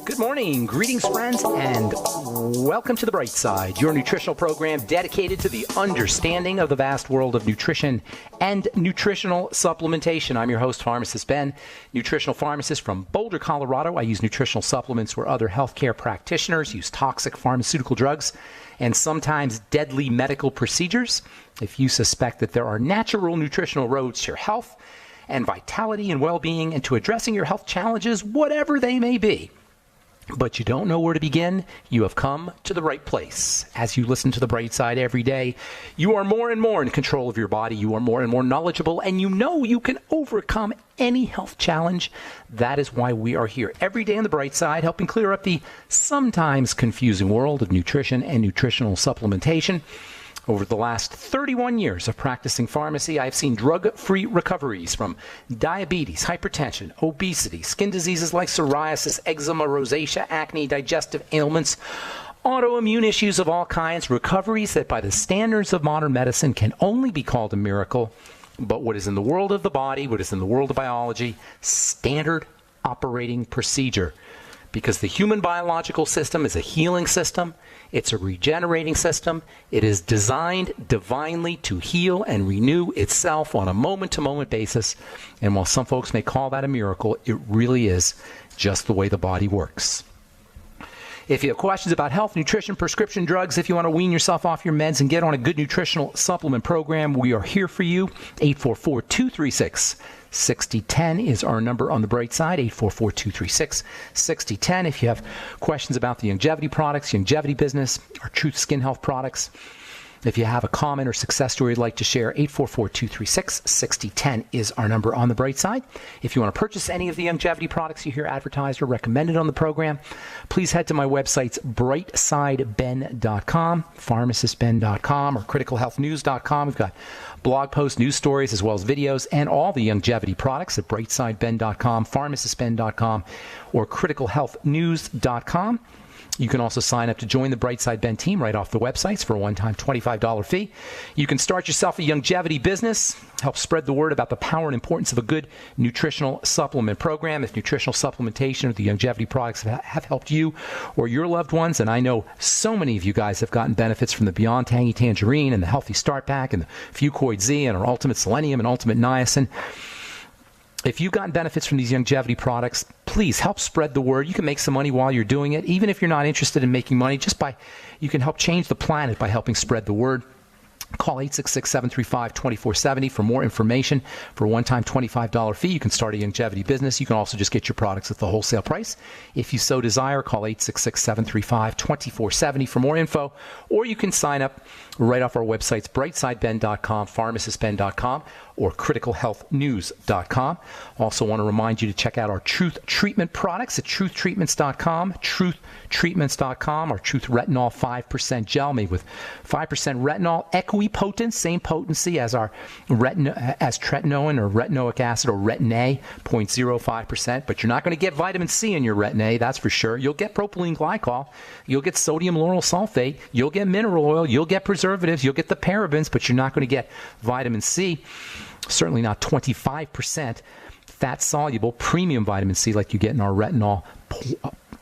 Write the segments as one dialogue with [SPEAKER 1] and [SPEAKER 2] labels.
[SPEAKER 1] Good morning, greetings friends, and welcome to The Bright Side, your nutritional program dedicated to the understanding of the vast world of nutrition and nutritional supplementation. I'm your host, Pharmacist Ben, nutritional pharmacist from Boulder, Colorado. I use nutritional supplements where other healthcare practitioners use toxic pharmaceutical drugs and sometimes deadly medical procedures. If you suspect that there are natural nutritional roads to your health and vitality and well-being and to addressing your health challenges, whatever they may be, but you don't know where to begin, you have come to the right place. As you listen to The Bright Side every day, you are more and more in control of your body, you are more and more knowledgeable, and you know you can overcome any health challenge. That is why we are here every day on The Bright Side, helping clear up the sometimes confusing world of nutrition and nutritional supplementation. Over the last 31 years of practicing pharmacy, I've seen drug-free recoveries from diabetes, hypertension, obesity, skin diseases like psoriasis, eczema, rosacea, acne, digestive ailments, autoimmune issues of all kinds, recoveries that by the standards of modern medicine can only be called a miracle, but what is in the world of the body, what is in the world of biology, standard operating procedure. Because the human biological system is a healing system, it's a regenerating system, it is designed divinely to heal and renew itself on a moment-to-moment basis. And while some folks may call that a miracle, it really is just the way the body works. If you have questions about health, nutrition, prescription drugs, if you want to wean yourself off your meds and get on a good nutritional supplement program, we are here for you. 844-236-6010 is our number on The Bright Side, 844-236-6010. If you have questions about the longevity products, longevity business, our Truth Skin Health products, if you have a comment or success story you'd like to share, 844-236-6010 is our number on The Bright Side. If you want to purchase any of the longevity products you hear advertised or recommended on the program, please head to my websites, brightsideben.com, pharmacistben.com, or criticalhealthnews.com. We've got blog posts, news stories, as well as videos, and all the longevity products at brightsideben.com, pharmacistben.com, or criticalhealthnews.com. You can also sign up to join the Brightside Ben team right off the websites for a one-time $25 fee. You can start yourself a longevity business, help spread the word about the power and importance of a good nutritional supplement program. If nutritional supplementation or the longevity products have helped you or your loved ones, and I know so many of you guys have gotten benefits from the Beyond Tangy Tangerine and the Healthy Start Pack and the Fuchs Z and our Ultimate Selenium and Ultimate Niacin. If you've gotten benefits from these longevity products, please help spread the word. You can make some money while you're doing it. Even if you're not interested in making money, you can help change the planet by helping spread the word. Call 866-735-2470 for more information. For a one-time $25 fee, you can start a longevity business. You can also just get your products at the wholesale price. If you so desire, call 866-735-2470 for more info, or you can sign up right off our websites, brightsideben.com, pharmacistben.com, or criticalhealthnews.com. Also want to remind you to check out our Truth Treatment products at truthtreatments.com, truthtreatments.com, our Truth Retinol 5% gel made with 5% retinol, equipotent, same potency as our tretinoin or retinoic acid or Retin-A, 0.05%, but you're not going to get vitamin C in your Retin-A, that's for sure. You'll get propylene glycol, you'll get sodium lauryl sulfate, you'll get mineral oil, you'll get preservatives, you'll get the parabens, but you're not going to get vitamin C. Certainly not 25% fat-soluble premium vitamin C like you get in our retinol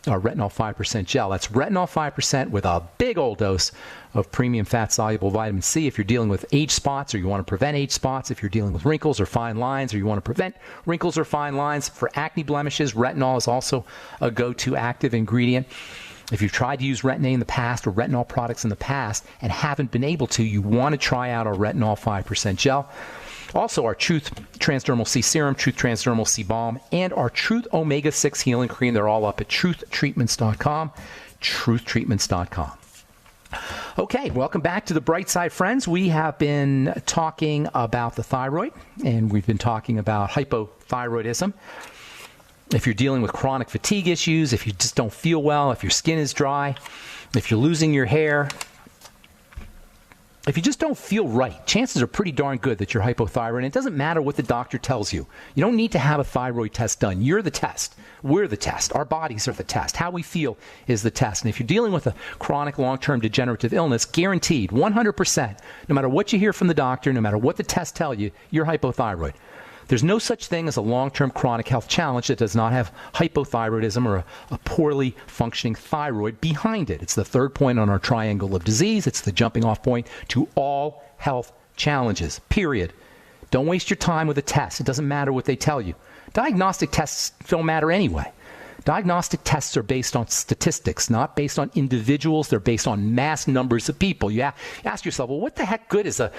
[SPEAKER 1] 5% gel. That's retinol 5% with a big old dose of premium fat-soluble vitamin C if you're dealing with age spots or you want to prevent age spots, if you're dealing with wrinkles or fine lines or you want to prevent wrinkles or fine lines. For acne blemishes, retinol is also a go-to active ingredient. If you've tried to use Retin-A in the past or retinol products in the past and haven't been able to, you want to try out our retinol 5% gel. Also, our Truth Transdermal C Serum, Truth Transdermal C Balm, and our Truth Omega-6 Healing Cream. They're all up at truthtreatments.com, truthtreatments.com. Okay, welcome back to The Bright Side, friends. We have been talking about the thyroid, and we've been talking about hypothyroidism. If you're dealing with chronic fatigue issues, if you just don't feel well, if your skin is dry, if you're losing your hair, if you just don't feel right, chances are pretty darn good that you're hypothyroid. And it doesn't matter what the doctor tells you. You don't need to have a thyroid test done. You're the test. We're the test. Our bodies are the test. How we feel is the test. And if you're dealing with a chronic long-term degenerative illness, guaranteed, 100%, no matter what you hear from the doctor, no matter what the tests tell you, you're hypothyroid. There's no such thing as a long-term chronic health challenge that does not have hypothyroidism or a poorly functioning thyroid behind it. It's the third point on our triangle of disease. It's the jumping off point to all health challenges, period. Don't waste your time with a test. It doesn't matter what they tell you. Diagnostic tests don't matter anyway. Diagnostic tests are based on statistics, not based on individuals. They're based on mass numbers of people. You ask yourself, well, what the heck good is a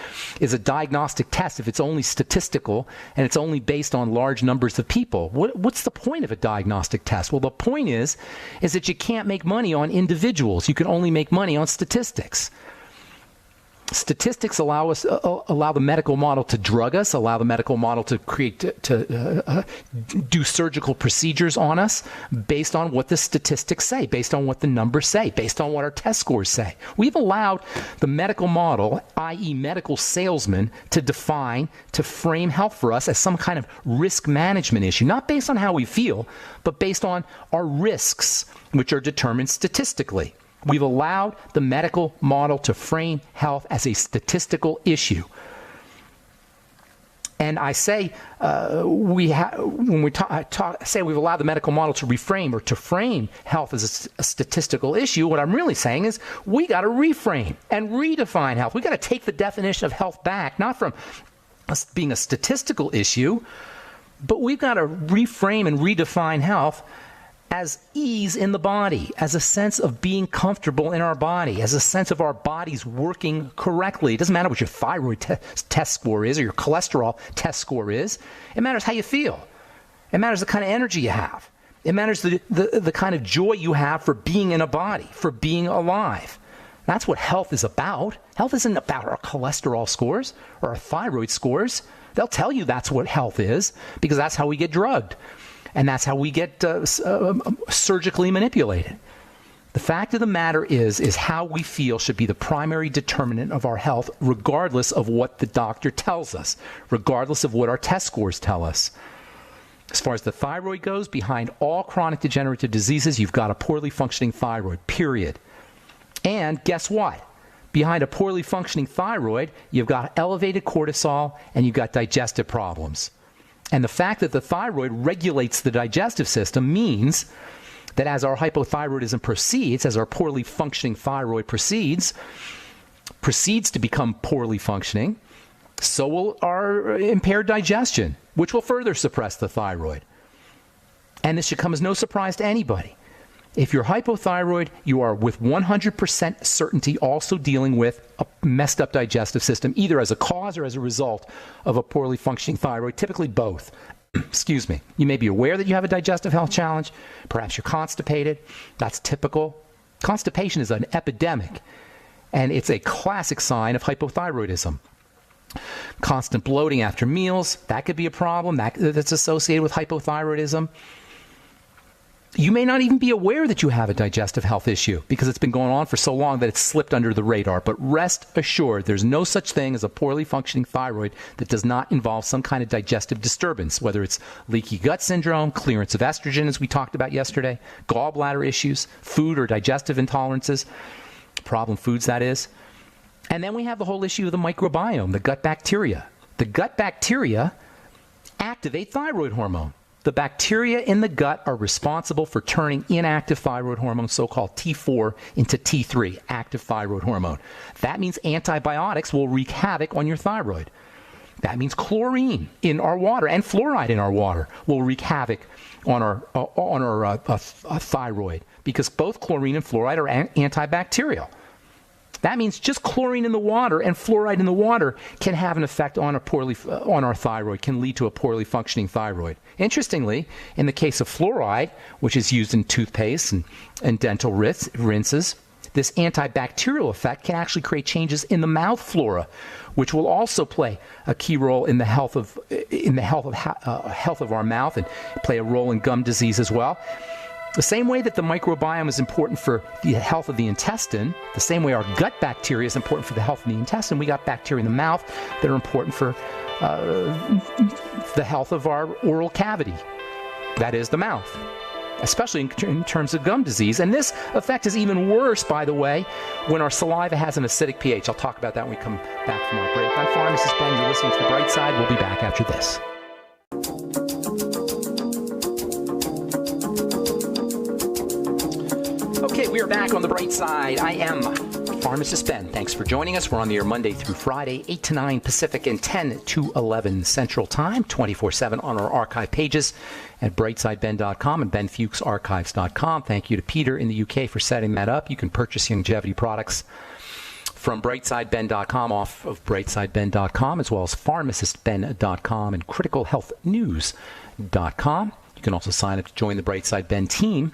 [SPEAKER 1] diagnostic test if it's only statistical and it's only based on large numbers of people? What's the point of a diagnostic test? Well, the point is that you can't make money on individuals. You can only make money on statistics. Statistics allow the medical model to drug us, allow the medical model to do surgical procedures on us based on what the statistics say, based on what the numbers say, based on what our test scores say. We've allowed the medical model, i.e. medical salesmen, to frame health for us as some kind of risk management issue, not based on how we feel, but based on our risks, which are determined statistically. We've allowed the medical model to frame health as a statistical issue. And I say when we say we've allowed the medical model to reframe or to frame health as a statistical issue, what I'm really saying is we got to reframe and redefine health. We got to take the definition of health back, not from being a statistical issue, but we've got to reframe and redefine health as ease in the body, as a sense of being comfortable in our body, as a sense of our bodies working correctly. It doesn't matter what your thyroid test score is or your cholesterol test score is. It matters how you feel. It matters the kind of energy you have. It matters the kind of joy you have for being in a body, for being alive. That's what health is about. Health isn't about our cholesterol scores or our thyroid scores. They'll tell you that's what health is because that's how we get drugged. And that's how we get surgically manipulated. The fact of the matter is how we feel should be the primary determinant of our health, regardless of what the doctor tells us, regardless of what our test scores tell us. As far as the thyroid goes, behind all chronic degenerative diseases, you've got a poorly functioning thyroid, period. And guess what? Behind a poorly functioning thyroid, you've got elevated cortisol and you've got digestive problems. And the fact that the thyroid regulates the digestive system means that as our hypothyroidism proceeds, as our poorly functioning thyroid proceeds to become poorly functioning, so will our impaired digestion, which will further suppress the thyroid. And this should come as no surprise to anybody. If you're hypothyroid, you are with 100% certainty also dealing with a messed up digestive system, either as a cause or as a result of a poorly functioning thyroid, typically both. Excuse me. You may be aware that you have a digestive health challenge. Perhaps you're constipated. That's typical. Constipation is an epidemic, and it's a classic sign of hypothyroidism. Constant bloating after meals, that could be a problem. That's associated with hypothyroidism. You may not even be aware that you have a digestive health issue because it's been going on for so long that it's slipped under the radar. But rest assured, there's no such thing as a poorly functioning thyroid that does not involve some kind of digestive disturbance, whether it's leaky gut syndrome, clearance of estrogen, as we talked about yesterday, gallbladder issues, food or digestive intolerances, problem foods, that is. And then we have the whole issue of the microbiome, the gut bacteria. The gut bacteria activate thyroid hormone. The bacteria in the gut are responsible for turning inactive thyroid hormone, so-called T4, into T3, active thyroid hormone. That means antibiotics will wreak havoc on your thyroid. That means chlorine in our water and fluoride in our water will wreak havoc on our thyroid because both chlorine and fluoride are antibacterial. That means just chlorine in the water and fluoride in the water can have an effect on our thyroid, can lead to a poorly functioning thyroid. Interestingly, in the case of fluoride, which is used in toothpaste and dental rinses, this antibacterial effect can actually create changes in the mouth flora, which will also play a key role in the health of our mouth and play a role in gum disease as well. The same way that the microbiome is important for the health of the intestine, the same way our gut bacteria is important for the health of the intestine, we got bacteria in the mouth that are important for the health of our oral cavity, that is the mouth, especially in terms of gum disease. And this effect is even worse, by the way, when our saliva has an acidic pH. I'll talk about that when we come back from our break. I'm Pharmacist Ben. You're listening to The Bright Side. We'll be back after this. Okay, we are back on the bright side. I am Pharmacist Ben. Thanks for joining us. We're on the air Monday through Friday, 8 to 9 Pacific and 10 to 11 Central Time, 24/7 on our archive pages at brightsideben.com and benfuchsarchives.com. Thank you to Peter in the UK for setting that up. You can purchase longevity products from brightsideben.com off of brightsideben.com, as well as pharmacistben.com and criticalhealthnews.com. You can also sign up to join the Brightside Ben team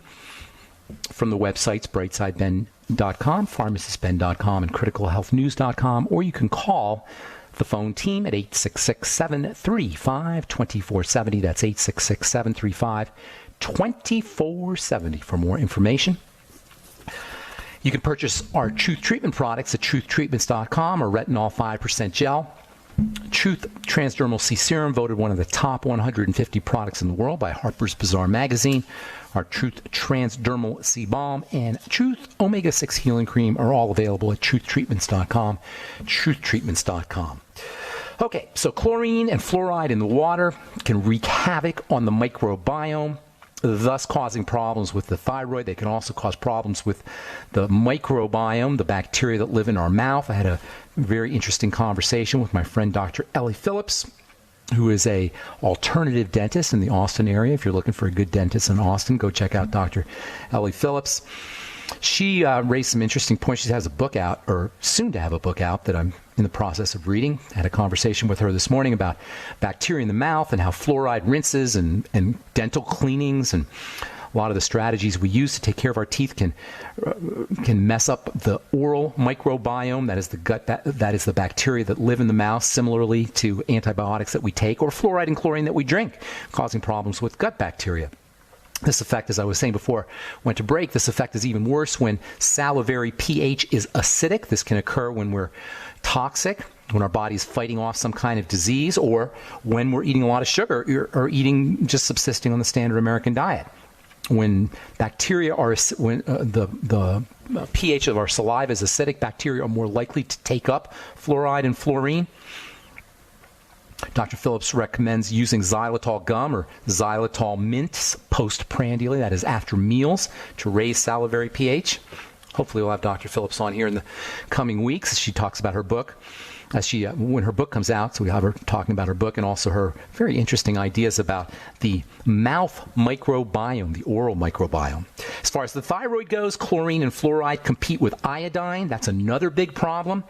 [SPEAKER 1] from the websites brightsideben.com, pharmacistben.com, and criticalhealthnews.com, or you can call the phone team at 866-735-2470. That's 866-735-2470 for more information. You can purchase our Truth Treatment products at truthtreatments.com or retinol 5% gel. Truth Transdermal C Serum, voted one of the top 150 products in the world by Harper's Bazaar magazine. Our Truth Transdermal C Balm and Truth Omega-6 Healing Cream are all available at truthtreatments.com, truthtreatments.com. Okay, so chlorine and fluoride in the water can wreak havoc on the microbiome, thus causing problems with the thyroid. They can also cause problems with the microbiome, the bacteria that live in our mouth. I had a very interesting conversation with my friend Dr. Ellie Phillips, who is a alternative dentist in the Austin area. If you're looking for a good dentist in Austin, go check out Dr. Ellie Phillips. She raised some interesting points. She has a book out, or soon to have a book out, that I'm in the process of reading. I had a conversation with her this morning about bacteria in the mouth and how fluoride rinses and dental cleanings and a lot of the strategies we use to take care of our teeth can mess up the oral microbiome. That is the gut, that is the bacteria that live in the mouth, similarly to antibiotics that we take, or fluoride and chlorine that we drink, causing problems with gut bacteria. This effect, as I was saying before, went to break. This effect is even worse when salivary pH is acidic. This can occur when we're toxic, when our body's fighting off some kind of disease, or when we're eating a lot of sugar or eating, just subsisting on the standard American diet. When bacteria are, when the pH of our saliva is acidic, bacteria are more likely to take up fluoride and fluorine. Dr. Phillips recommends using xylitol gum or xylitol mints postprandially, that is after meals, to raise salivary pH. Hopefully we'll have Dr. Phillips on here in the coming weeks as she talks about her book. When her book comes out, so we have her talking about her book and also her very interesting ideas about the mouth microbiome, the oral microbiome. As far as the thyroid goes, chlorine and fluoride compete with iodine. That's another big problem.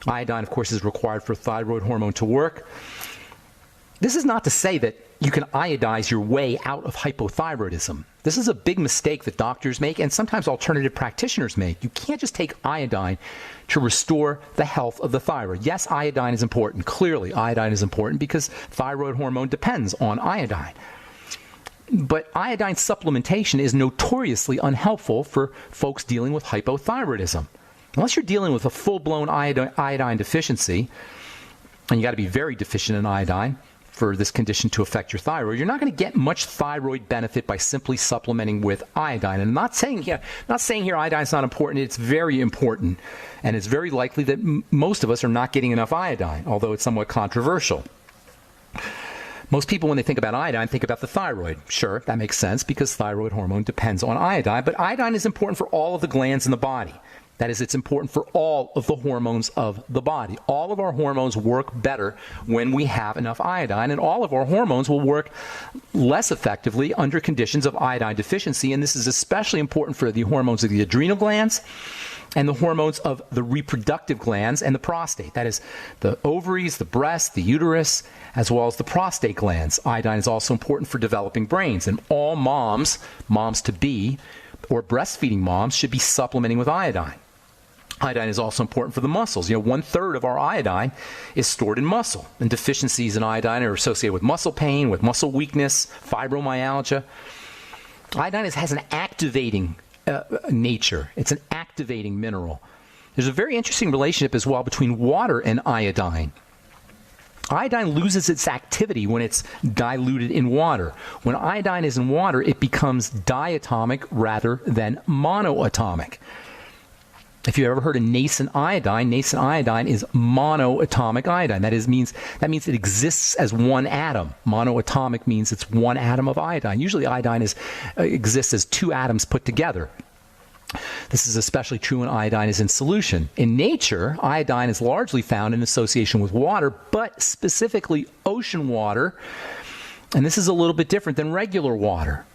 [SPEAKER 1] Iodine, of course, is required for thyroid hormone to work. This is not to say that you can iodize your way out of hypothyroidism. This is a big mistake that doctors make and sometimes alternative practitioners make. You can't just take iodine to restore the health of the thyroid. Yes, iodine is important. Clearly, iodine is important because thyroid hormone depends on iodine. But iodine supplementation is notoriously unhelpful for folks dealing with hypothyroidism. Unless you're dealing with a full-blown iodine deficiency, and you got to be very deficient in iodine for this condition to affect your thyroid, you're not going to get much thyroid benefit by simply supplementing with iodine. And I'm not saying here iodine is not important. It's very important, and it's very likely that most of us are not getting enough iodine, although it's somewhat controversial. Most people, when they think about iodine, think about the thyroid. Sure, that makes sense because thyroid hormone depends on iodine, but iodine is important for all of the glands in the body. That is, it's important for all of the hormones of the body. All of our hormones work better when we have enough iodine, and all of our hormones will work less effectively under conditions of iodine deficiency, and this is especially important for the hormones of the adrenal glands and the hormones of the reproductive glands and the prostate. That is, the ovaries, the breast, the uterus, as well as the prostate glands. Iodine is also important for developing brains, and all moms-to-be, or breastfeeding moms should be supplementing with iodine. Iodine is also important for the muscles. 1/3 of our iodine is stored in muscle, and deficiencies in iodine are associated with muscle pain, with muscle weakness, fibromyalgia. Iodine has an activating nature. It's an activating mineral. There's a very interesting relationship as well between water and iodine. Iodine loses its activity when it's diluted in water. When iodine is in water, it becomes diatomic rather than monoatomic. If you ever heard of nascent iodine is monoatomic iodine. That means it exists as one atom. Monoatomic means it's one atom of iodine. Usually iodine exists as two atoms put together. This is especially true when iodine is in solution. In nature, iodine is largely found in association with water, but specifically ocean water. And this is a little bit different than regular water.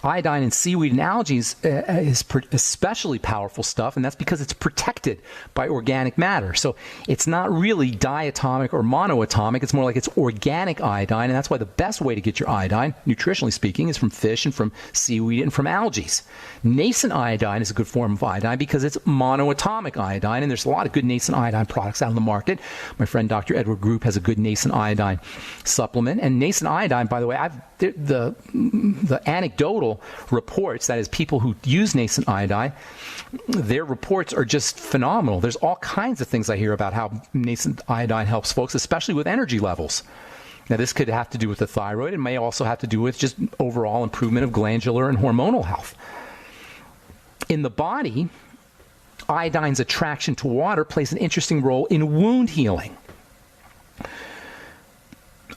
[SPEAKER 1] Iodine in seaweed and algae is especially powerful stuff, and that's because it's protected by organic matter. So it's not really diatomic or monoatomic. It's more like it's organic iodine, and that's why the best way to get your iodine, nutritionally speaking, is from fish and from seaweed and from algae. Nascent iodine is a good form of iodine because it's monoatomic iodine, and there's a lot of good nascent iodine products out on the market. My friend Dr. Edward Group has a good nascent iodine supplement. And nascent iodine, by the way, the anecdotal reports, that is, people who use nascent iodine, their reports are just phenomenal. There's all kinds of things I hear about how nascent iodine helps folks, especially with energy levels. Now, this could have to do with the thyroid. It may also have to do with just overall improvement of glandular and hormonal health. In the body, iodine's attraction to water plays an interesting role in wound healing.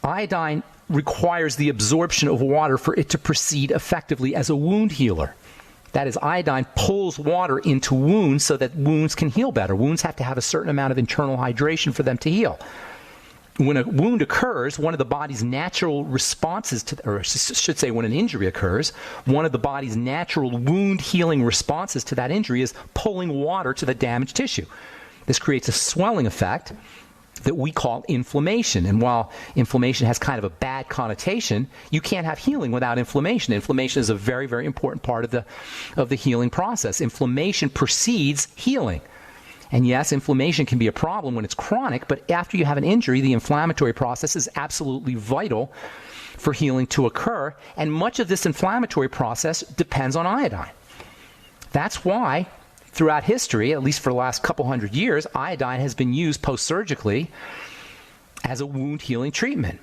[SPEAKER 1] Iodine requires the absorption of water for it to proceed effectively as a wound healer. That is, iodine pulls water into wounds so that wounds can heal better. Wounds have to have a certain amount of internal hydration for them to heal. When a wound occurs, one of the body's natural responses to, or I should say when an injury occurs, one of the body's natural wound healing responses to that injury is pulling water to the damaged tissue. This creates a swelling effect that we call inflammation. And while inflammation has kind of a bad connotation, you can't have healing without inflammation. Inflammation is a very, very important part of the healing process. Inflammation precedes healing. And yes, inflammation can be a problem when it's chronic, but after you have an injury, the inflammatory process is absolutely vital for healing to occur. And much of this inflammatory process depends on iodine. That's why throughout history, at least for the last couple hundred years, iodine has been used post-surgically as a wound healing treatment.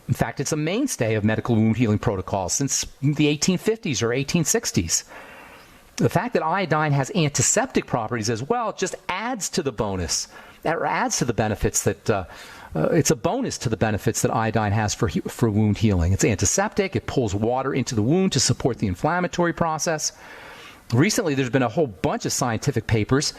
[SPEAKER 1] In fact, it's a mainstay of medical wound healing protocols since the 1850s or 1860s. The fact that iodine has antiseptic properties as well just adds to the bonus, or adds to the benefits that it's a bonus to the benefits that iodine has for wound healing. It's antiseptic. It pulls water into the wound to support the inflammatory process. Recently, there's been a whole bunch of scientific papers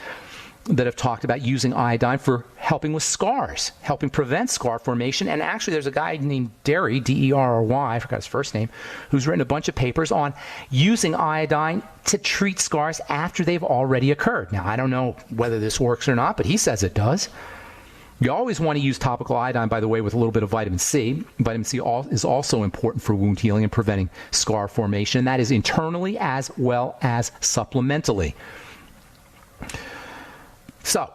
[SPEAKER 1] that have talked about using iodine for helping with scars, helping prevent scar formation. And actually, there's a guy named Derry, D-E-R-R-Y, I forgot his first name, who's written a bunch of papers on using iodine to treat scars after they've already occurred. Now, I don't know whether this works or not, but he says it does. You always want to use topical iodine, by the way, with a little bit of vitamin C. Vitamin C is also important for wound healing and preventing scar formation, and that is internally as well as supplementally. So,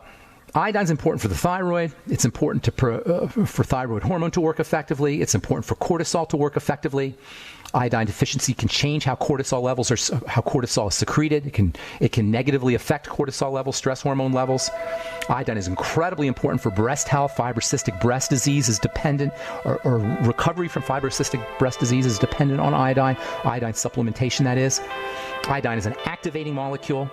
[SPEAKER 1] iodine is important for the thyroid. It's important for thyroid hormone to work effectively. It's important for cortisol to work effectively. Iodine deficiency can change how cortisol is secreted. It can negatively affect cortisol levels, stress hormone levels. Iodine is incredibly important for breast health. Fibrocystic breast disease is dependent, or recovery from fibrocystic breast disease is dependent on iodine. Iodine supplementation, that is. Iodine is an activating molecule.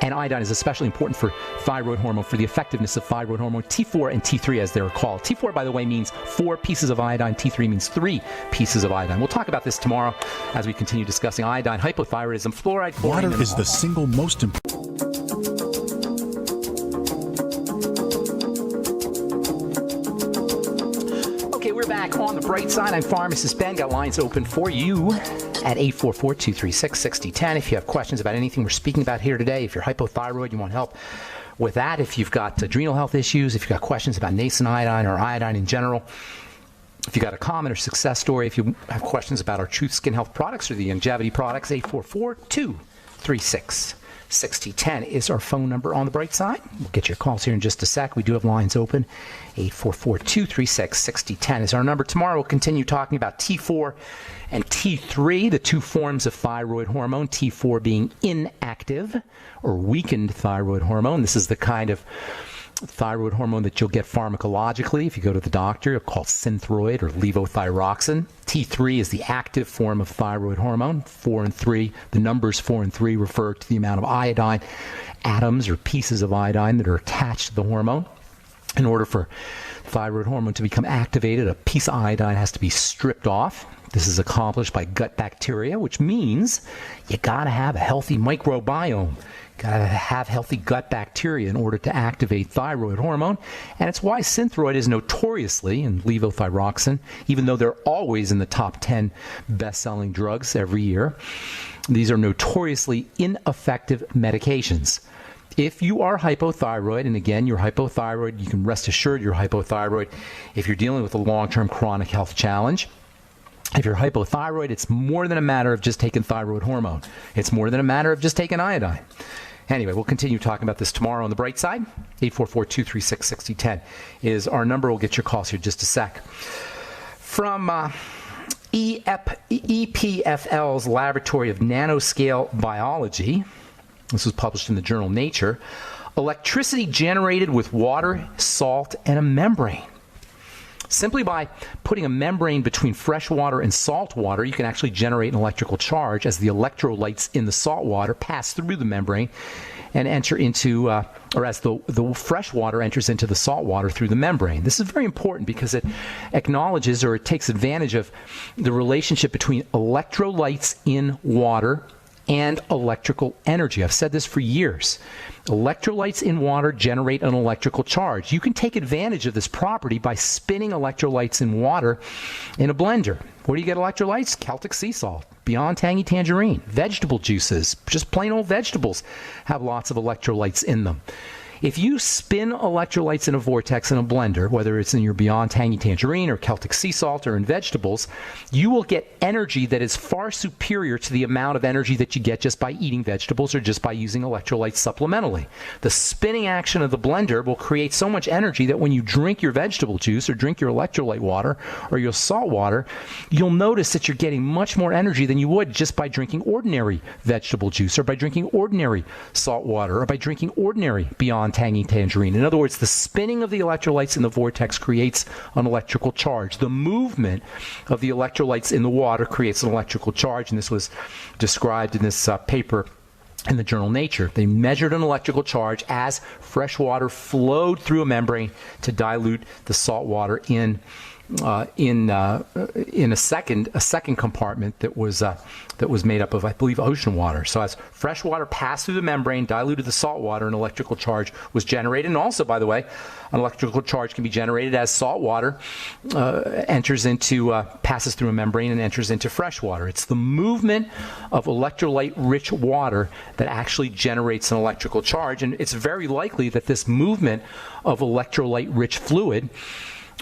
[SPEAKER 1] And iodine is especially important for thyroid hormone, for the effectiveness of thyroid hormone, T4 and T3 as they're called. T4, by the way, means 4 pieces of iodine. T3 means 3 pieces of iodine. We'll talk about this tomorrow as we continue discussing iodine, hypothyroidism, fluoride.
[SPEAKER 2] Water is the single most important.
[SPEAKER 1] Okay, we're back on the bright side. I'm Pharmacist Ben. Got lines open for you at 844-236-6010. If you have questions about anything we're speaking about here today, if you're hypothyroid, you want help with that, if you've got adrenal health issues, if you've got questions about nascent iodine or iodine in general, if you've got a comment or success story, if you have questions about our Truth Skin Health products or the longevity products, 844-236-6010 is our phone number on the bright side. We'll get your calls here in just a sec. We do have lines open. 844-236-6010 is our number. Tomorrow we'll continue talking about T4 and T3, the two forms of thyroid hormone, T4 being inactive or weakened thyroid hormone. This is the kind of thyroid hormone that you'll get pharmacologically if you go to the doctor, called Synthroid or levothyroxine. T3 is the active form of thyroid hormone. 4 and 3, the numbers 4 and 3 refer to the amount of iodine atoms or pieces of iodine that are attached to the hormone. In order for thyroid hormone to become activated, a piece of iodine has to be stripped off. This is accomplished by gut bacteria, which means you got to have a healthy microbiome. Got to have healthy gut bacteria in order to activate thyroid hormone. And it's why Synthroid is notoriously, and levothyroxine, even though they're always in the top 10 best-selling drugs every year, these are notoriously ineffective medications. If you are hypothyroid, and again, you're hypothyroid, you can rest assured you're hypothyroid if you're dealing with a long-term chronic health challenge. If you're hypothyroid, it's more than a matter of just taking thyroid hormone. It's more than a matter of just taking iodine. Anyway, we'll continue talking about this tomorrow on the bright side. 844-236-6010 is our number. We'll get your calls here in just a sec. From EPFL's Laboratory of Nanoscale Biology, this was published in the journal Nature, electricity generated with water, salt, and a membrane. Simply by putting a membrane between fresh water and salt water, you can actually generate an electrical charge as the electrolytes in the salt water pass through the membrane and enter into, or as the fresh water enters into the salt water through the membrane. This is very important because it acknowledges, or it takes advantage of, the relationship between electrolytes in water and electrical energy. I've said this for years. Electrolytes in water generate an electrical charge. You can take advantage of this property by spinning electrolytes in water in a blender. Where do you get electrolytes? Celtic sea salt, Beyond Tangy Tangerine, vegetable juices, just plain old vegetables have lots of electrolytes in them. If you spin electrolytes in a vortex in a blender, whether it's in your Beyond Tangy Tangerine or Celtic sea salt or in vegetables, you will get energy that is far superior to the amount of energy that you get just by eating vegetables or just by using electrolytes supplementally. The spinning action of the blender will create so much energy that when you drink your vegetable juice or drink your electrolyte water or your salt water, you'll notice that you're getting much more energy than you would just by drinking ordinary vegetable juice or by drinking ordinary salt water or by drinking ordinary Beyond Tangy Tangerine. In other words, the spinning of the electrolytes in the vortex creates an electrical charge. The movement of the electrolytes in the water creates an electrical charge, and this was described in this paper in the journal Nature. They measured an electrical charge as fresh water flowed through a membrane to dilute the salt water in a second compartment that was made up of, I believe, ocean water. So as fresh water passed through the membrane, diluted the salt water, an electrical charge was generated. And also, by the way, an electrical charge can be generated as salt water passes through a membrane and enters into fresh water. It's the movement of electrolyte-rich water that actually generates an electrical charge, and it's very likely that this movement of electrolyte-rich fluid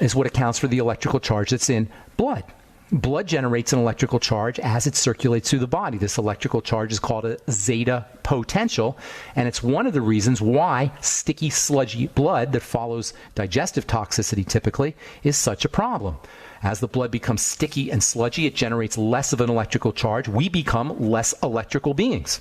[SPEAKER 1] is what accounts for the electrical charge that's in blood. Blood generates an electrical charge as it circulates through the body. This electrical charge is called a zeta potential, and it's one of the reasons why sticky, sludgy blood that follows digestive toxicity typically is such a problem. As the blood becomes sticky and sludgy, it generates less of an electrical charge. We become less electrical beings.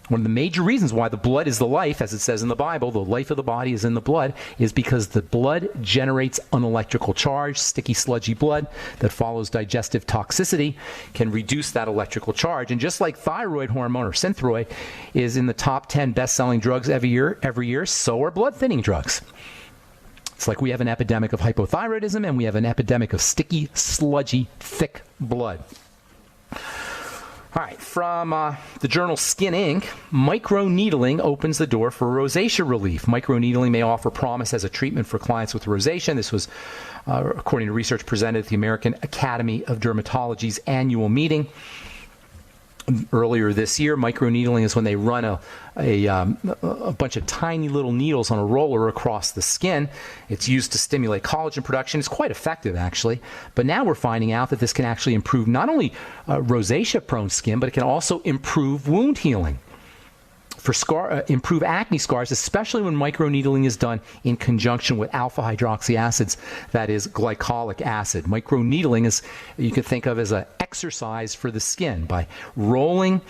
[SPEAKER 1] One of the major reasons why the blood is the life, as it says in the Bible, the life of the body is in the blood, is because the blood generates an electrical charge. Sticky, sludgy blood that follows digestive toxicity can reduce that electrical charge. And just like thyroid hormone, or Synthroid, is in the top 10 best-selling drugs every year, so are blood-thinning drugs. It's like we have an epidemic of hypothyroidism and we have an epidemic of sticky, sludgy, thick blood. All right, from the journal Skin Inc., microneedling opens the door for rosacea relief. Microneedling may offer promise as a treatment for clients with rosacea. And this was, according to research presented at the American Academy of Dermatology's annual meeting earlier this year. Microneedling is when they run a bunch of tiny little needles on a roller across the skin. It's used to stimulate collagen production. It's quite effective, actually. But now we're finding out that this can actually improve not only rosacea-prone skin, but it can also improve wound healing. Improve acne scars, especially when microneedling is done in conjunction with alpha hydroxy acids, that is glycolic acid. Microneedling is, you could think of as an exercise for the skin by rolling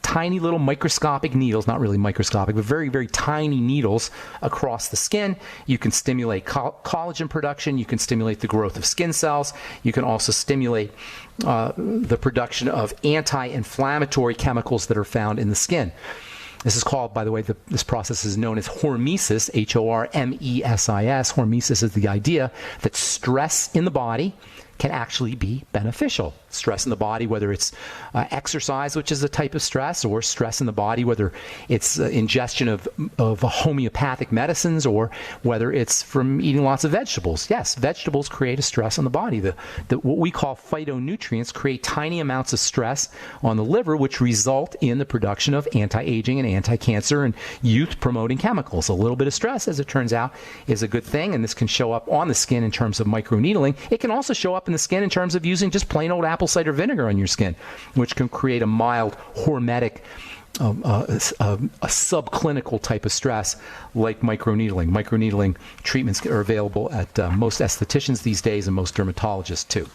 [SPEAKER 1] tiny little microscopic needles, not really microscopic, but very, very tiny needles across the skin. You can stimulate collagen production. You can stimulate the growth of skin cells. You can also stimulate the production of anti-inflammatory chemicals that are found in the skin. This is called, by the way, this process is known as hormesis, Hormesis. Hormesis is the idea that stress in the body can actually be beneficial. Stress in the body, whether it's exercise, which is a type of stress, or stress in the body, whether it's ingestion of homeopathic medicines, or whether it's from eating lots of vegetables. Yes, vegetables create a stress on the body. What we call phytonutrients create tiny amounts of stress on the liver, which result in the production of anti-aging and anti-cancer and youth-promoting chemicals. A little bit of stress, as it turns out, is a good thing, and this can show up on the skin in terms of microneedling. It can also show up in the skin in terms of using just plain old apple cider vinegar on your skin, which can create a mild hormetic, a subclinical type of stress like microneedling. Microneedling treatments are available at most estheticians these days and most dermatologists too.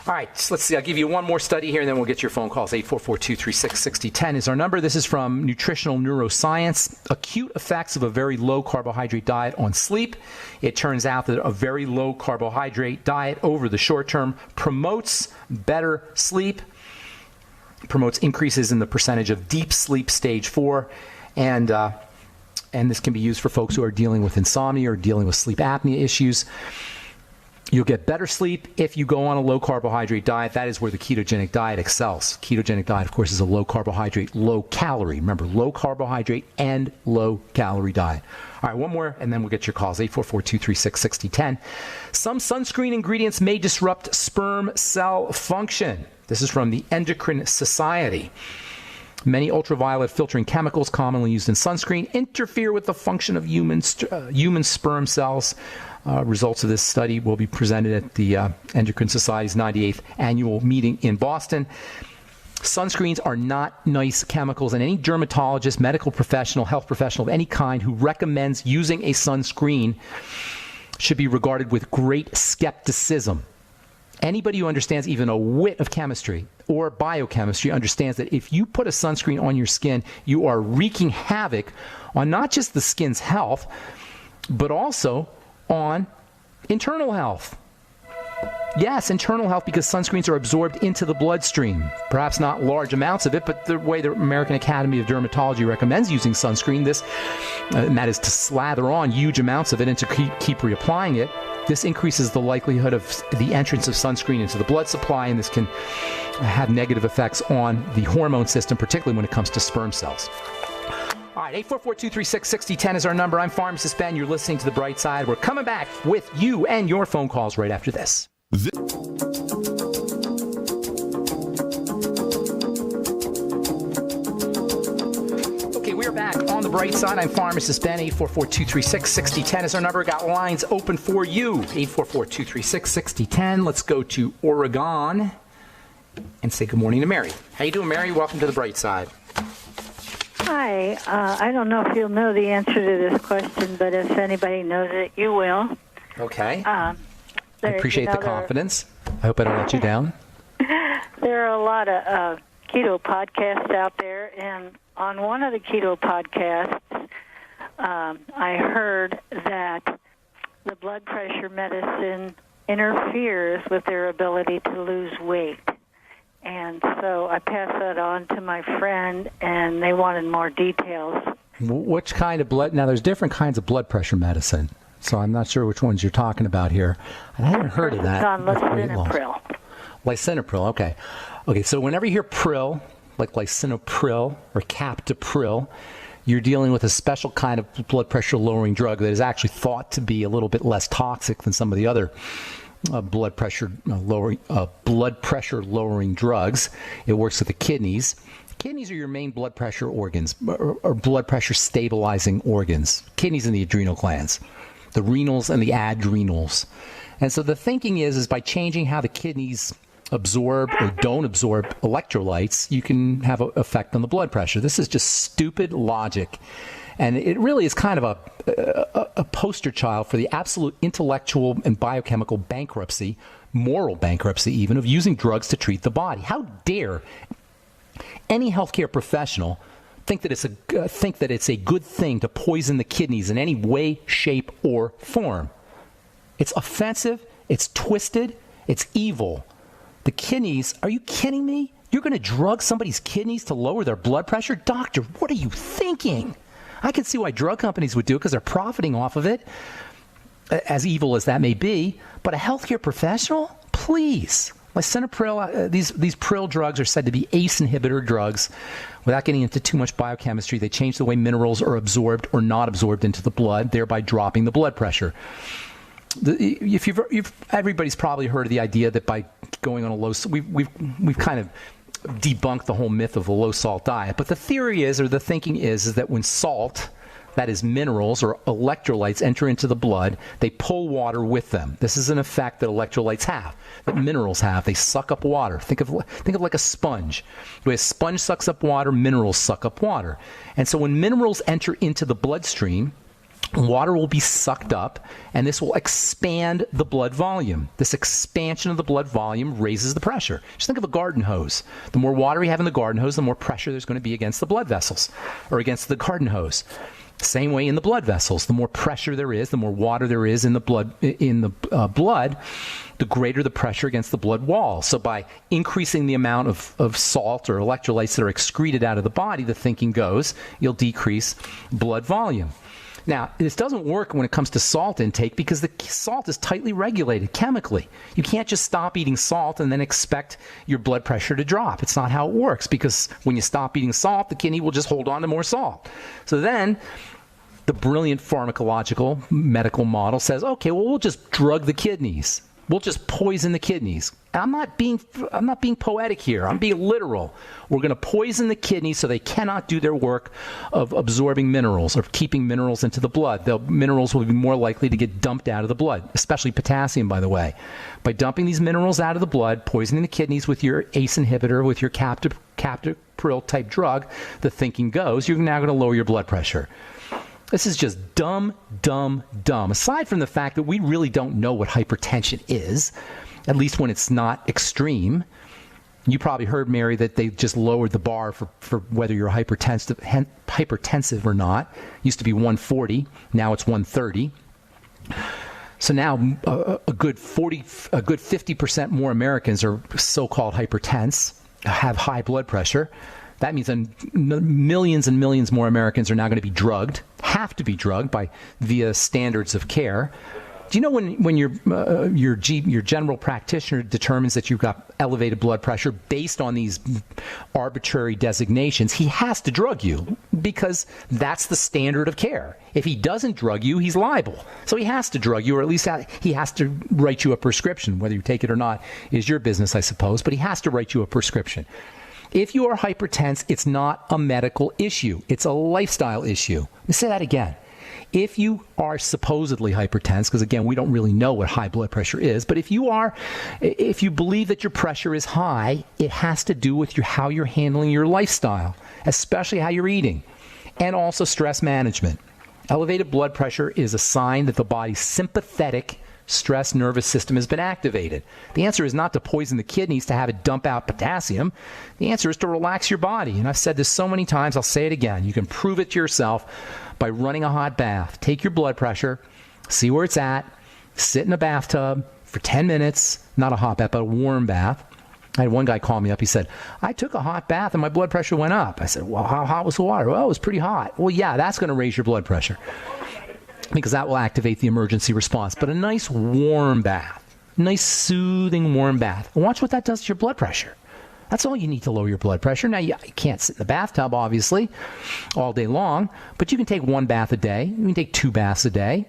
[SPEAKER 1] All right, so let's see. I'll give you one more study here, and then we'll get your phone calls. 844-236-6010 is our number. This is from Nutritional Neuroscience. Acute effects of a very low carbohydrate diet on sleep. It turns out that a very low carbohydrate diet over the short term promotes better sleep, promotes increases in the percentage of deep sleep stage 4, and this can be used for folks who are dealing with insomnia or dealing with sleep apnea issues. You'll get better sleep if you go on a low-carbohydrate diet. That is where the ketogenic diet excels. Ketogenic diet, of course, is a low-carbohydrate, low-calorie. Remember, low-carbohydrate and low-calorie diet. All right, one more, and then we'll get your calls. 844-236-6010. Some sunscreen ingredients may disrupt sperm cell function. This is from the Endocrine Society. Many ultraviolet filtering chemicals commonly used in sunscreen interfere with the function of human sperm cells. Results of this study will be presented at the Endocrine Society's 98th annual meeting in Boston. Sunscreens are not nice chemicals, and any dermatologist, medical professional, health professional of any kind who recommends using a sunscreen should be regarded with great skepticism. Anybody who understands even a whit of chemistry or biochemistry understands that if you put a sunscreen on your skin, you are wreaking havoc on not just the skin's health, but also on internal health. Yes, internal health, because sunscreens are absorbed into the bloodstream. Perhaps not large amounts of it, but the way the American Academy of Dermatology recommends using sunscreen, and that is to slather on huge amounts of it and to keep reapplying it. This increases the likelihood of the entrance of sunscreen into the blood supply, and this can have negative effects on the hormone system, particularly when it comes to sperm cells. All right, 844-236-6010 is our number. I'm Pharmacist Ben. You're listening to The Bright Side. We're coming back with you and your phone calls right after this. Okay, we're back on The Bright Side. I'm Pharmacist Ben. 844-236-6010 is our number. Got lines open for you. 844-236-6010. Let's go to Oregon and say good morning to Mary. How you doing, Mary? Welcome to The Bright Side.
[SPEAKER 3] Hi. I don't know if you'll know the answer to this question, but if anybody knows it, you will.
[SPEAKER 1] Okay. I appreciate the confidence. I hope I don't let you down.
[SPEAKER 3] There are a lot of keto podcasts out there, and on one of the keto podcasts, I heard that the blood pressure medicine interferes with their ability to lose weight. And so I passed that on to my friend, and they wanted more details.
[SPEAKER 1] Which kind of blood? Now, there's different kinds of blood pressure medicine, so I'm not sure which ones you're talking about here. I haven't heard of that.
[SPEAKER 3] It's on lisinopril.
[SPEAKER 1] Lisinopril, okay. Okay, so whenever you hear pril, like lisinopril or captopril, you're dealing with a special kind of blood pressure lowering drug that is actually thought to be a little bit less toxic than some of the other blood pressure lowering drugs. It works with the kidneys. Kidneys are your main blood pressure organs, or blood pressure stabilizing organs. Kidneys and the adrenal glands, the renals and the adrenals. And so the thinking is by changing how the kidneys absorb or don't absorb electrolytes, you can have an effect on the blood pressure. This is just stupid logic. And it really is kind of a poster child for the absolute intellectual and biochemical bankruptcy, moral bankruptcy even, of using drugs to treat the body. How dare any healthcare professional think that it's a good thing to poison the kidneys in any way, shape, or form? It's offensive, it's twisted, it's evil. The kidneys, are you kidding me? You're going to drug somebody's kidneys to lower their blood pressure? Doctor, what are you thinking? I can see why drug companies would do it because they're profiting off of it, as evil as that may be. But a healthcare professional? Please. Lisinopril, these pril drugs are said to be ACE inhibitor drugs. Without getting into too much biochemistry, they change the way minerals are absorbed or not absorbed into the blood, thereby dropping the blood pressure. Everybody's probably heard of the idea that by going on a low, we've kind of debunked the whole myth of the low salt diet. But the theory is, or the thinking is that when salt, that is minerals or electrolytes, enter into the blood, they pull water with them. This is an effect that electrolytes have, that minerals have. They suck up water. Think of like a sponge. The way a sponge sucks up water, minerals suck up water. And so when minerals enter into the bloodstream, water will be sucked up, and this will expand the blood volume. This expansion of the blood volume raises the pressure. Just think of a garden hose. The more water you have in the garden hose, the more pressure there's going to be against the blood vessels or against the garden hose. Same way in the blood vessels. The more pressure there is, the more water there is in the blood, the greater the pressure against the blood wall. So by increasing the amount of salt or electrolytes that are excreted out of the body, the thinking goes, you'll decrease blood volume. Now, this doesn't work when it comes to salt intake because the salt is tightly regulated chemically. You can't just stop eating salt and then expect your blood pressure to drop. It's not how it works, because when you stop eating salt, the kidney will just hold on to more salt. So then the brilliant pharmacological medical model says, okay, well, we'll just drug the kidneys. We'll just poison the kidneys. I'm not being poetic here. I'm being literal. We're going to poison the kidneys so they cannot do their work of absorbing minerals or keeping minerals into the blood. The minerals will be more likely to get dumped out of the blood, especially potassium, by the way. By dumping these minerals out of the blood, poisoning the kidneys with your ACE inhibitor, with your captopril type drug, the thinking goes, you're now going to lower your blood pressure. This is just dumb, dumb, dumb. Aside from the fact that we really don't know what hypertension is, at least when it's not extreme. You probably heard, Mary, that they just lowered the bar for whether you're hypertensive or not. Used to be 140, now it's 130. So now a good 50% more Americans are so-called hypertense, have high blood pressure. That means millions and millions more Americans are now going to be drugged, have to be drugged via standards of care. Do you know when your general practitioner determines that you've got elevated blood pressure based on these arbitrary designations, he has to drug you because that's the standard of care. If he doesn't drug you, he's liable. So he has to drug you, or at least he has to write you a prescription. Whether you take it or not is your business, I suppose, but he has to write you a prescription. If you are hypertense, it's not a medical issue. It's a lifestyle issue. Let me say that again. If you are supposedly hypertense, because again, we don't really know what high blood pressure is, but if you believe that your pressure is high, it has to do with how you're handling your lifestyle, especially how you're eating, and also stress management. Elevated blood pressure is a sign that the body's sympathetic stress nervous system has been activated. The answer is not to poison the kidneys to have it dump out potassium. The answer is to relax your body. And I've said this so many times, I'll say it again. You can prove it to yourself by running a hot bath. Take your blood pressure, see where it's at, sit in a bathtub for 10 minutes, not a hot bath, but a warm bath. I had one guy call me up. He said, I took a hot bath and my blood pressure went up. I said, well, how hot was the water? Well, it was pretty hot. Well, yeah, that's going to raise your blood pressure, because that will activate the emergency response. But a nice warm bath, nice soothing warm bath. Watch what that does to your blood pressure. That's all you need to lower your blood pressure. Now, you can't sit in the bathtub, obviously, all day long, but you can take one bath a day. You can take 2 baths a day.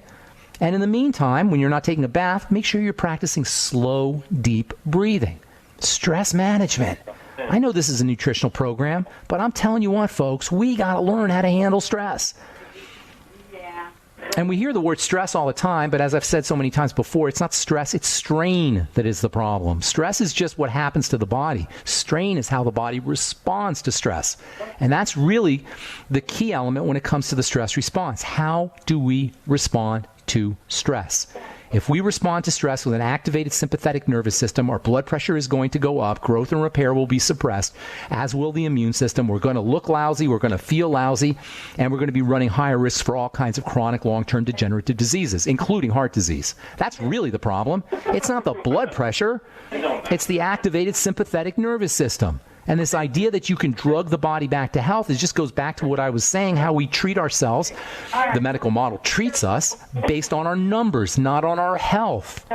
[SPEAKER 1] And in the meantime, when you're not taking a bath, make sure you're practicing slow, deep breathing. Stress management. I know this is a nutritional program, but I'm telling you what, folks, we got to learn how to handle stress. And we hear the word stress all the time, but as I've said so many times before, it's not stress, it's strain that is the problem. Stress is just what happens to the body. Strain is how the body responds to stress. And that's really the key element when it comes to the stress response. How do we respond to stress? If we respond to stress with an activated sympathetic nervous system, our blood pressure is going to go up, growth and repair will be suppressed, as will the immune system. We're going to look lousy, we're going to feel lousy, and we're going to be running higher risks for all kinds of chronic long-term degenerative diseases, including heart disease. That's really the problem. It's not the blood pressure, it's the activated sympathetic nervous system. And this idea that you can drug the body back to health just goes back to what I was saying, how we treat ourselves. The medical model treats us based on our numbers, not on our health.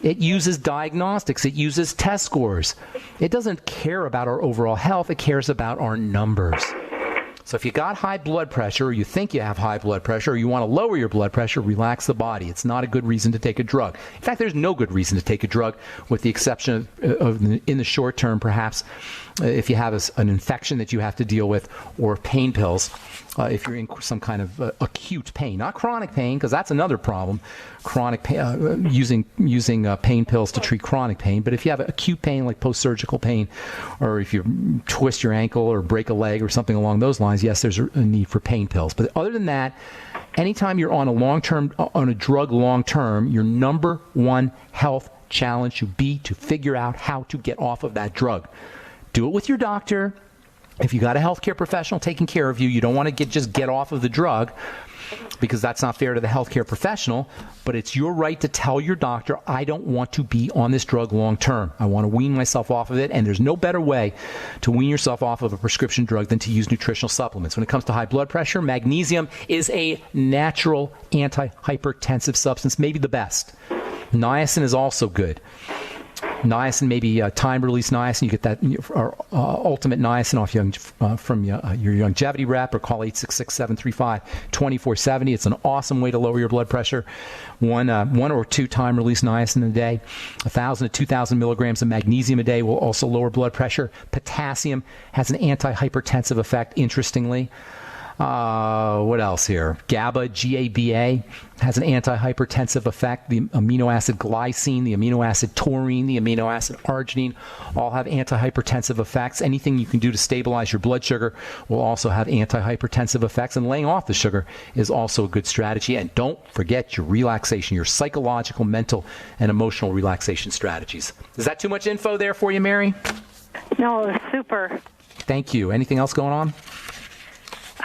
[SPEAKER 1] It uses diagnostics. It uses test scores. It doesn't care about our overall health. It cares about our numbers. So if you got high blood pressure, or you think you have high blood pressure, or you want to lower your blood pressure, relax the body. It's not a good reason to take a drug. In fact, there's no good reason to take a drug, with the exception of in the short term, perhaps, if you have an infection that you have to deal with, or pain pills, if you're in some kind of acute pain. Not chronic pain, because that's another problem, chronic pain, using pain pills to treat chronic pain. But if you have acute pain, like post-surgical pain, or if you twist your ankle or break a leg or something along those lines, yes, there's a need for pain pills. But other than that, anytime you're on a drug long-term, your number one health challenge should be to figure out how to get off of that drug. Do it with your doctor. If you got a healthcare professional taking care of you, you don't want to just get off of the drug, because that's not fair to the healthcare professional. But it's your right to tell your doctor, I don't want to be on this drug long term. I want to wean myself off of it. And there's no better way to wean yourself off of a prescription drug than to use nutritional supplements. When it comes to high blood pressure, magnesium is a natural antihypertensive substance, maybe the best. Niacin is also good. Niacin, maybe time-release niacin. You get that ultimate niacin off from your longevity rep, or call 866-735-2470. It's an awesome way to lower your blood pressure. One or two time-release niacin a day. 1,000 to 2,000 milligrams of magnesium a day will also lower blood pressure. Potassium has an antihypertensive effect, interestingly. What else here? GABA, G-A-B-A, has an antihypertensive effect. The amino acid glycine, the amino acid taurine, the amino acid arginine all have antihypertensive effects. Anything you can do to stabilize your blood sugar will also have antihypertensive effects. And laying off the sugar is also a good strategy. And don't forget your relaxation, your psychological, mental, and emotional relaxation strategies. Is that too much info there for you, Mary?
[SPEAKER 3] No, it was super.
[SPEAKER 1] Thank you. Anything else going on?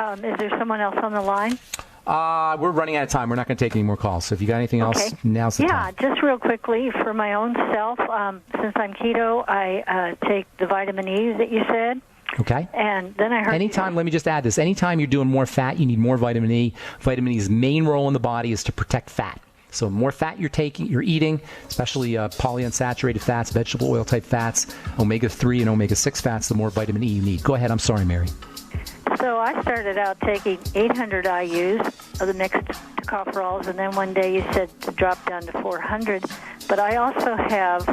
[SPEAKER 3] Is there someone else on the line?
[SPEAKER 1] We're running out of time. We're not going to take any more calls. So if you got anything else, now's the time.
[SPEAKER 3] Yeah, just real quickly, for my own self, since I'm keto, I take the vitamin E that you said.
[SPEAKER 1] Okay.
[SPEAKER 3] And then I heard...
[SPEAKER 1] Anytime, let me just add this. Anytime you're doing more fat, you need more vitamin E. Vitamin E's main role in the body is to protect fat. So the more fat you're eating, especially polyunsaturated fats, vegetable oil type fats, omega-3 and omega-6 fats, the more vitamin E you need. Go ahead. I'm sorry, Mary.
[SPEAKER 3] So I started out taking 800 IUs of the mixed tocopherols, and then one day you said to drop down to 400. But I also have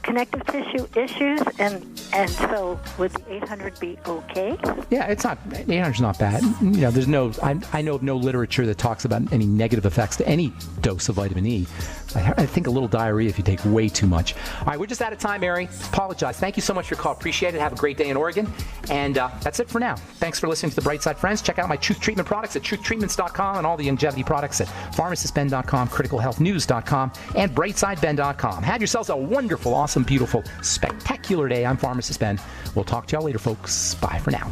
[SPEAKER 3] connective tissue issues, and so would the 800 be okay?
[SPEAKER 1] Yeah, it's not. 800's not bad. There's no. I know of no literature that talks about any negative effects to any dose of vitamin E. I think a little diarrhea if you take way too much. All right, we're just out of time, Mary. Apologize. Thank you so much for your call. Appreciate it. Have a great day in Oregon. And that's it for now. Thanks for listening to the Brightside Friends. Check out my Truth Treatment products at truthtreatments.com and all the longevity products at pharmacistben.com, criticalhealthnews.com, and brightsideben.com. Have yourselves a wonderful, awesome, beautiful, spectacular day. I'm Pharmacist Ben. We'll talk to y'all later, folks. Bye for now.